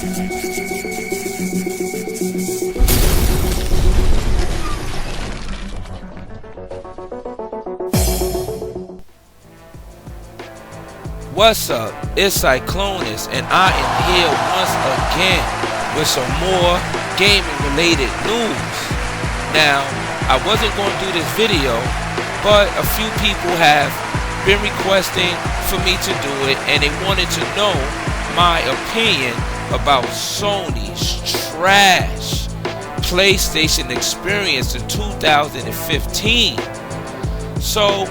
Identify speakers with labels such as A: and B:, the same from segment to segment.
A: What's up? It's Cyclonus, and I am here once again with some more gaming related news. Now, I wasn't going to do this video, but a few people have been requesting for me to do it, and they wanted to know my opinion about Sony's trash PlayStation experience in 2015. So,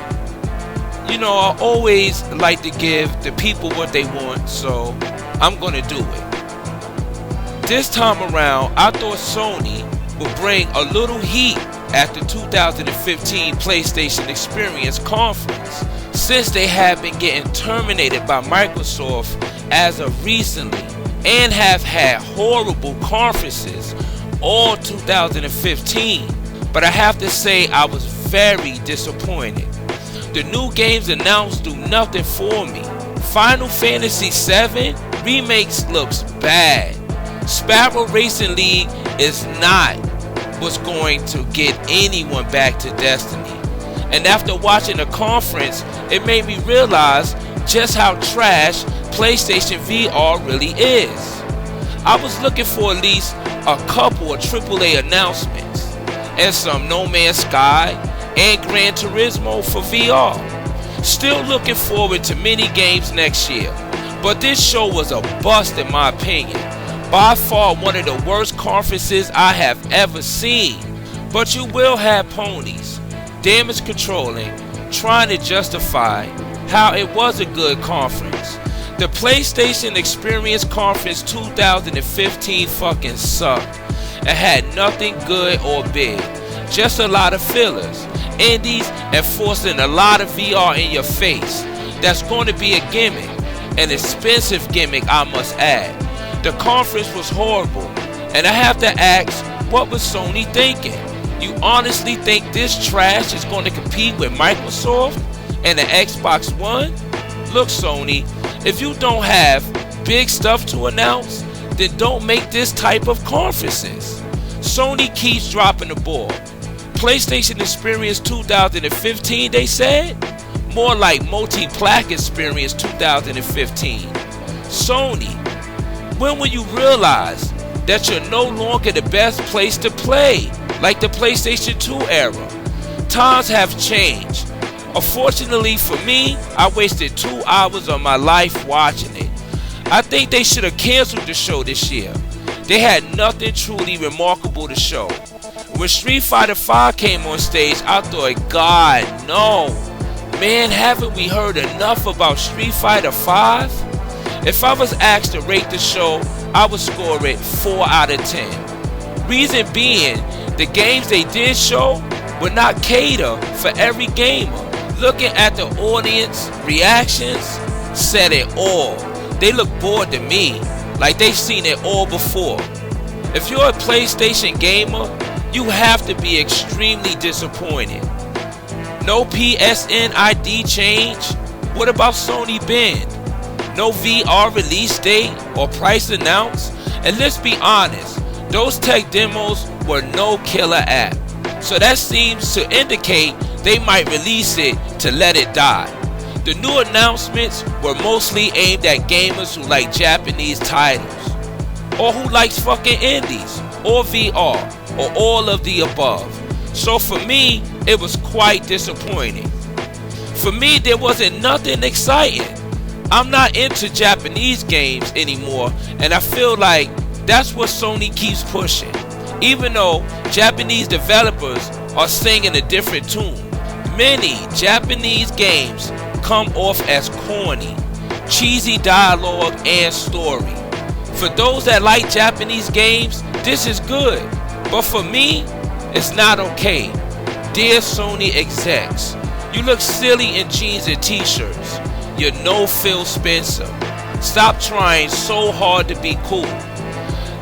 A: you know, I always like to give the people what they want, so I'm gonna do it. This time around, I thought Sony would bring a little heat at the 2015 PlayStation Experience Conference, since they have been getting terminated by Microsoft as of recently and have had horrible conferences all 2015. But I have to say I was very disappointed. The new games announced do nothing for me. Final Fantasy VII Remakes looks bad. Sparrow Racing League is not what's going to get anyone back to Destiny. And after watching the conference, it made me realize just how trash PlayStation VR really is. I was looking for at least a couple of AAA announcements and some No Man's Sky and Gran Turismo for VR. Still looking forward to mini games next year, but this show was a bust in my opinion. By far one of the worst conferences I have ever seen. But you will have ponies, damage controlling, trying to justify how it was a good conference. The PlayStation Experience Conference 2015 fucking sucked. It had nothing good or big, just a lot of fillers, indies, and forcing a lot of VR in your face. That's going to be a gimmick, an expensive gimmick I must add. The conference was horrible, and I have to ask, what was Sony thinking? You honestly think this trash is going to compete with Microsoft and the Xbox One? Look, Sony, if you don't have big stuff to announce, then don't make this type of conferences. Sony keeps dropping the ball. PlayStation Experience 2015, they said? More like Multi-Plaque Experience 2015. Sony, when will you realize that you're no longer the best place to play, like the PlayStation 2 era? Times have changed. Unfortunately for me, I wasted 2 hours of my life watching it. I think they should have canceled the show this year. They had nothing truly remarkable to show. When Street Fighter V came on stage, I thought, God, no. Man, haven't we heard enough about Street Fighter V? If I was asked to rate the show, I would score it 4 out of 10. Reason being, the games they did show would not cater for every gamer. Looking at the audience reactions said it all. They look bored to me, like they've seen it all before. If you're a PlayStation gamer, you have to be extremely disappointed. No PSN ID change? What about Sony Bend? No VR release date or price announced? And let's be honest, those tech demos were no killer app. So that seems to indicate they might release it to let it die. The new announcements were mostly aimed at gamers who like Japanese titles, or who likes fucking indies, or VR, or all of the above. So for me, it was quite disappointing. For me, there wasn't nothing exciting. I'm not into Japanese games anymore, and I feel like that's what Sony keeps pushing. Even though Japanese developers are singing a different tune, many Japanese games come off as corny, cheesy dialogue and story. For those that like Japanese games, this is good, but for me, it's not okay. Dear Sony execs, you look silly in jeans and t-shirts. You're no Phil Spencer. Stop trying so hard to be cool.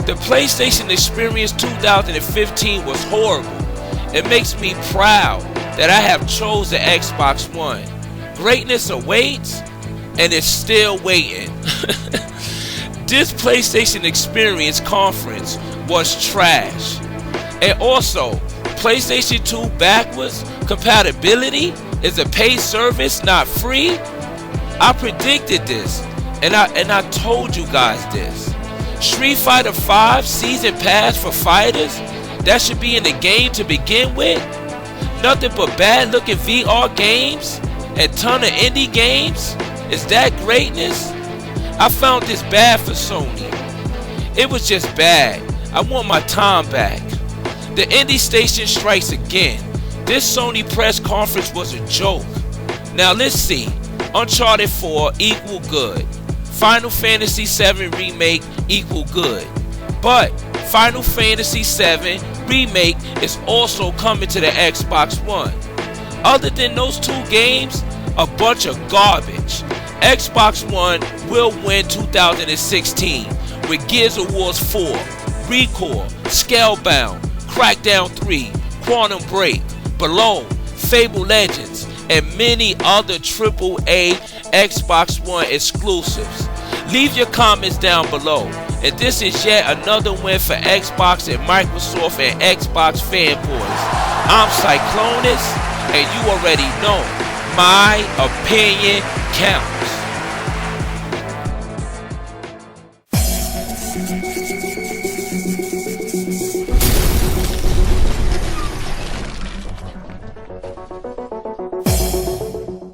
A: The PlayStation Experience 2015 was horrible. It makes me proud that I have chose the Xbox One. Greatness awaits, and it's still waiting. This PlayStation Experience conference was trash. And also, PlayStation 2 backwards compatibility is a paid service, not free. I predicted this, and I told you guys this. Street Fighter 5 Season Pass for fighters, that should be in the game to begin with. Nothing but bad looking VR games and ton of indie games. Is that greatness? I found this bad for Sony. It was just bad. I want my time back. The indie station strikes again. This Sony press conference was a joke. Now let's see. Uncharted 4 equal good. Final Fantasy 7 Remake equal good. But Final Fantasy 7 Remake is also coming to the Xbox One. Other than those two games, a bunch of garbage. Xbox One will win 2016 with Gears of War 4, Recore, Scalebound, Crackdown 3, Quantum Break, Below, Fable Legends, and many other AAA Xbox One exclusives. Leave your comments down below. And this is yet another win for Xbox and Microsoft and Xbox fanboys. I'm Cyclonus, and you already know, my opinion counts.